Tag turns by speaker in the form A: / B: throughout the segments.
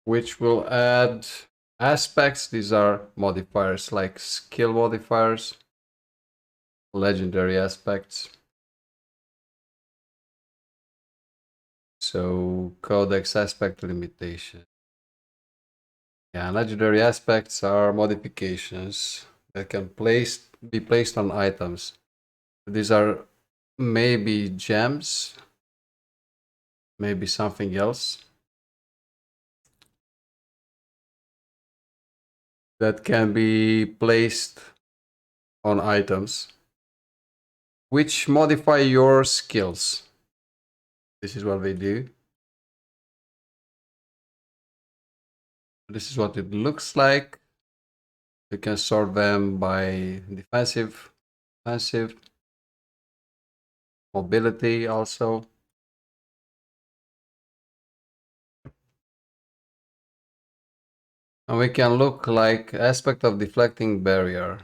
A: which will add aspects. These are modifiers like skill modifiers, legendary aspects. So Codex aspect limitation. Yeah, legendary aspects are modifications that can be placed on items. These are maybe gems, maybe something else that can be placed on items, which modify your skills. This is what they do. This is what it looks like. You can sort them by defensive, offensive, mobility also. And we can look like aspect of deflecting barrier.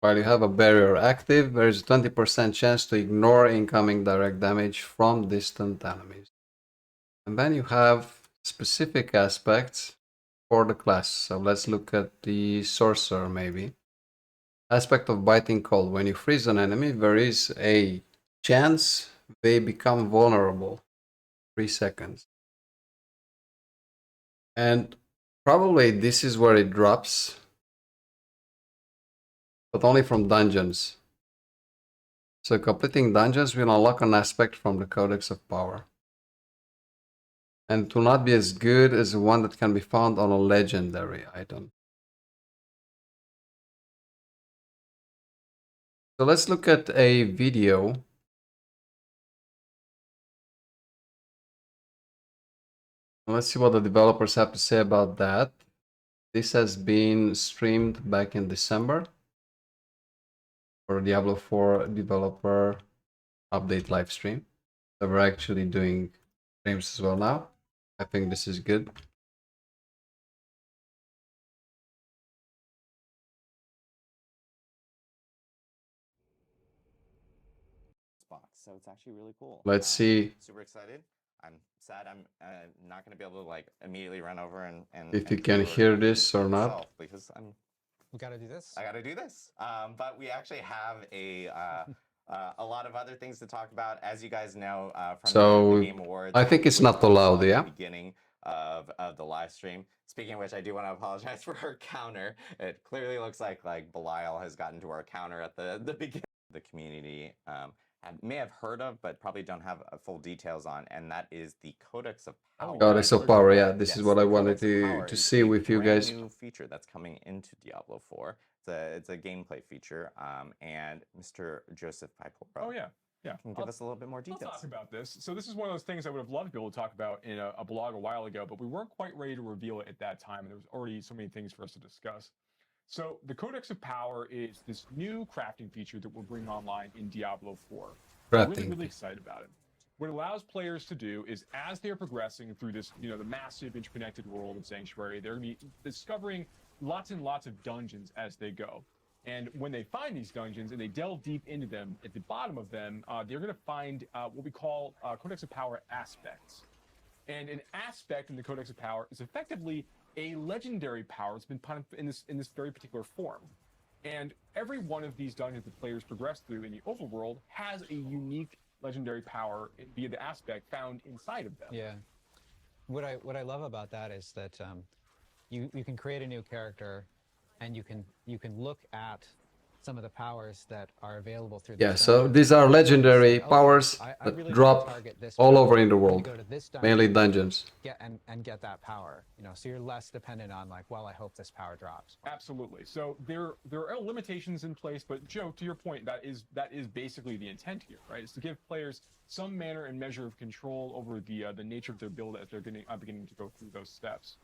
A: While you have a barrier active, there is a 20% chance to ignore incoming direct damage from distant enemies. And then you have specific aspects for the class. So let's look at the sorcerer maybe. Aspect of biting cold. When you freeze an enemy, there is a chance they become vulnerable. 3 seconds. And probably this is where it drops, but only from dungeons. So completing dungeons will unlock an aspect from the Codex of Power. And it will not be as good as the one that can be found on a legendary item. So let's look at a video. Let's see what the developers have to say about that. This has been streamed back in December for Diablo 4 developer update live stream. So we're actually doing streams as well now. I think this is good.
B: So it's actually really cool.
A: Let's see.
B: Super excited. I'm sad I'm not going to be able to like immediately run over and
A: if you can hear this or not.
B: Because
C: we got to do this.
B: I got to do this. But we actually have a lot of other things to talk about, as you guys know from the Game Awards.
A: I think it's not too loud, yeah.
B: Beginning of the live stream. Speaking of which, I do want to apologize for our counter. It clearly looks like Belial has gotten to our counter at the beginning. The community may have heard of, but probably don't have full details on, and that is the Codex of Power.
A: Codex of Power, yeah. This is what I wanted to see with you guys.
B: New feature that's coming into Diablo 4. It's a gameplay feature, and Mr. Joseph Pipora.
D: Oh yeah.
B: Can give us a little bit more details.
D: I'll talk about this. So this is one of those things I would have loved to be able to talk about in a blog a while ago, but we weren't quite ready to reveal it at that time, and there was already so many things for us to discuss. So the Codex of Power is this new crafting feature that we're bringing online in Diablo 4. I'm really excited about it. What it allows players to do is, as they're progressing through this, the massive interconnected world of Sanctuary, they're going to be discovering lots and lots of dungeons as they go. And when they find these dungeons and they delve deep into them, at the bottom of them, they're going to find what we call Codex of Power aspects. And an aspect in the Codex of Power is effectively a legendary power that's been put in this very particular form. And every one of these dungeons that players progress through in the overworld has a unique legendary power via the aspect found inside of them.
C: Yeah. What I love about that is that you can create a new character, and you can look at some of the powers that are available through.
A: Yeah, so these are legendary powers that drop all over in the world, mainly dungeons.
C: And get that power, so you're less dependent on well, I hope this power drops.
D: Absolutely. So there are limitations in place, but Joe, to your point, that is basically the intent here, right? Is to give players some manner and measure of control over the nature of their build as they're beginning to go through those steps.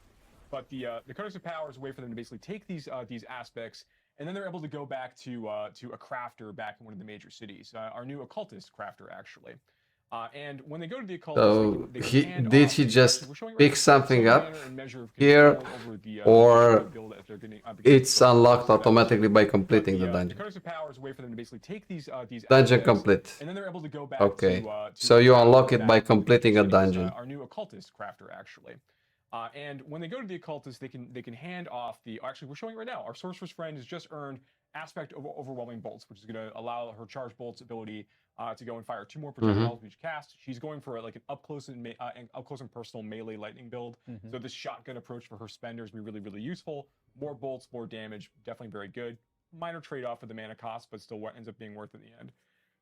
D: But the Codex of Power is a way for them to basically take these aspects, and then they're able to go back to a crafter back in one of the major cities, our new occultist crafter, actually. And when they go to the occultist,
A: so did he just pick something up here, or it's unlocked automatically by completing the dungeon?
D: The Codex of Power is a way for them to basically take these
A: dungeon complete.
D: And then they're able to go back
A: to so you unlock it by completing a dungeon.
D: Our new occultist crafter, actually. And when they go to the occultist, they can hand off the. Actually, we're showing it right now. Our sorcerer's friend has just earned aspect of overwhelming bolts, which is going to allow her charge bolts ability to go and fire 2 more projectiles with each cast. She's going for like an up close and personal melee lightning build. So this shotgun approach for her spenders will be really useful. More bolts, more damage, definitely very good. Minor trade off for the mana cost, but still what ends up being worth in the end.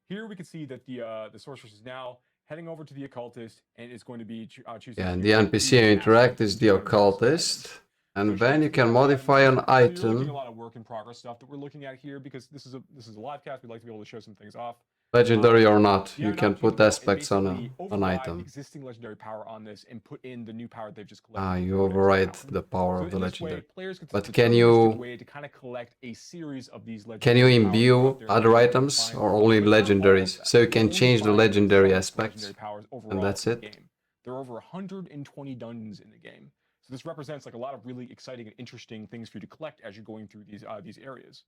D: Here we can see that the sorceress is now heading over to the occultist and is going to be choosing.
A: Yeah, and the NPC you interact is the occultist. And then you can modify an item.
D: A lot of work in progress stuff that we're looking at here because this is a live cast. We'd like to be able to show some things off.
A: Legendary or not, you can put aspects on an item.
D: Existing legendary power on this and put in the new power they've just collected.
A: You override the power of the legendary. But can you imbue other items or only legendaries? So you can change the legendary aspects, and that's it.
D: There are over 120 dungeons in the game. So this represents like a lot of really exciting and interesting things for you to collect as you're going through these areas.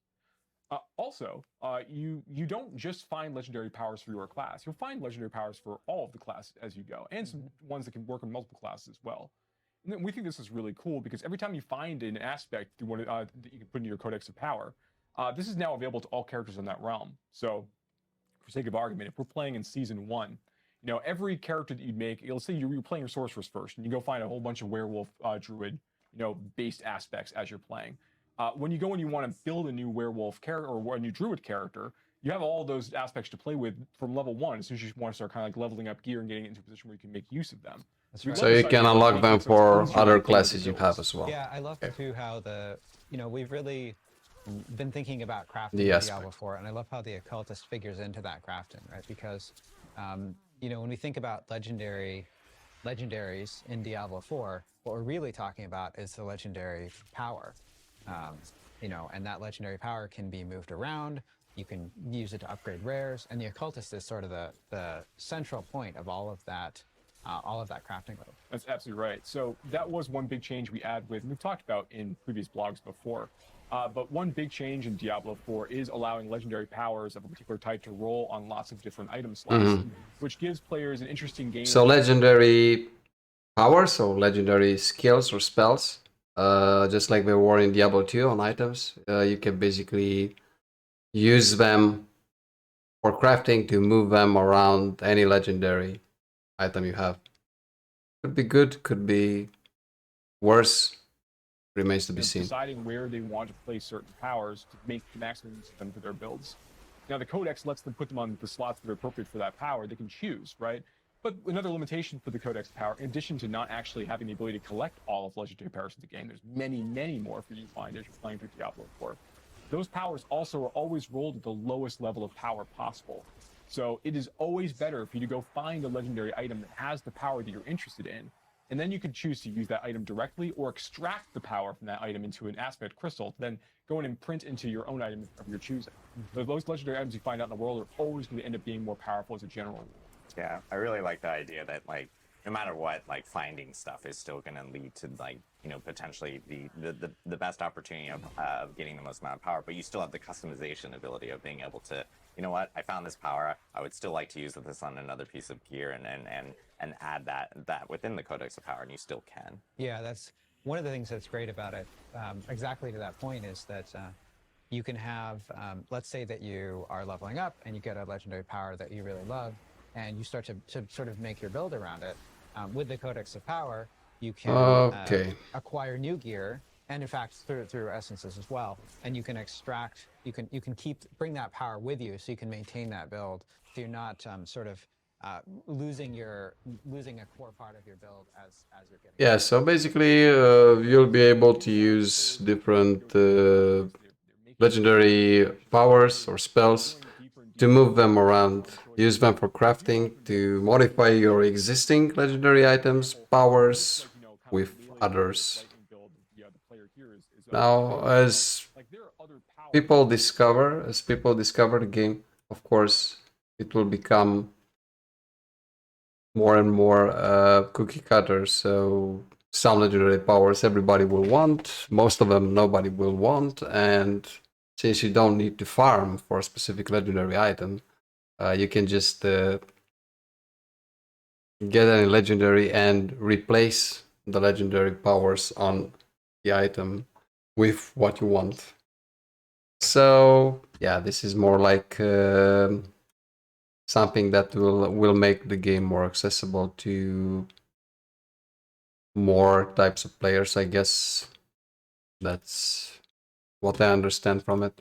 D: Also, you don't just find legendary powers for your class. You'll find legendary powers for all of the classes as you go, and some ones that can work in multiple classes as well. And then we think this is really cool because every time you find an aspect that you can put into your Codex of Power, this is now available to all characters in that realm. So, for sake of argument, if we're playing in Season 1, every character that you'd make, let's say you're playing your Sorceress first, and you go find a whole bunch of Werewolf, Druid, based aspects as you're playing. When you go and you want to build a new werewolf character or a new druid character, you have all those aspects to play with from level 1 as soon as you want to start kind of like leveling up gear and getting into a position where you can make use of them.
C: Right.
A: So you can unlock them for other classes you have as well.
C: Yeah, I love too how we've really been thinking about crafting
A: the
C: Diablo 4, and I love how the occultist figures into that crafting, right? Because when we think about legendaries in Diablo 4, what we're really talking about is the legendary power. And that legendary power can be moved around. You can use it to upgrade rares, and the occultist is sort of the central point of all of that crafting loop.
D: That's absolutely right. So that was one big change we add with, and we've talked about in previous blogs before. But one big change in Diablo 4 is allowing legendary powers of a particular type to roll on lots of different item slots, which gives players an interesting game.
A: So legendary powers, or legendary skills or spells, just like they were in Diablo 2 on items, you can basically use them for crafting to move them around any legendary item you have. Could be good, could be worse. Remains to be seen.
D: Deciding where they want to place certain powers to make the maximum use of them for their builds. Now the Codex lets them put them on the slots that are appropriate for that power. They can choose, right? But another limitation for the Codex power, in addition to not actually having the ability to collect all of legendary powers in the game, there's many more for you to find as you're playing through Diablo 4. Those powers also are always rolled at the lowest level of power possible. So it is always better for you to go find a legendary item that has the power that you're interested in, and then you can choose to use that item directly or extract the power from that item into an aspect crystal, then go in and print into your own item of your choosing. So those legendary items you find out in the world are always going to end up being more powerful as a general rule.
B: Yeah, I really like the idea that no matter what, finding stuff is still going to lead to potentially the best opportunity of getting the most amount of power, but you still have the customization ability of being able to, I found this power, I would still like to use this on another piece of gear and add that within the Codex of Power, and you still can.
C: Yeah, that's one of the things that's great about it. Exactly to that point is that you can have, let's say that you are leveling up and you get a legendary power that you really love, and you start to sort of make your build around it. With the Codex of Power, you can acquire new gear, and in fact through essences as well. And you can extract, you can bring that power with you, so you can maintain that build. So you're not losing a core part of your build as you're getting.
A: Yeah. So basically, you'll be able to use different legendary powers or spells to move them around, use them for crafting, to modify your existing legendary items, powers with others. Now, as people discover the game, of course, it will become more and more cookie cutter. So some legendary powers everybody will want, most of them nobody will want, and since you don't need to farm for a specific legendary item, you can just get any legendary and replace the legendary powers on the item with what you want. So yeah, this is more like something that will make the game more accessible to more types of players, I guess. That's what I understand from it.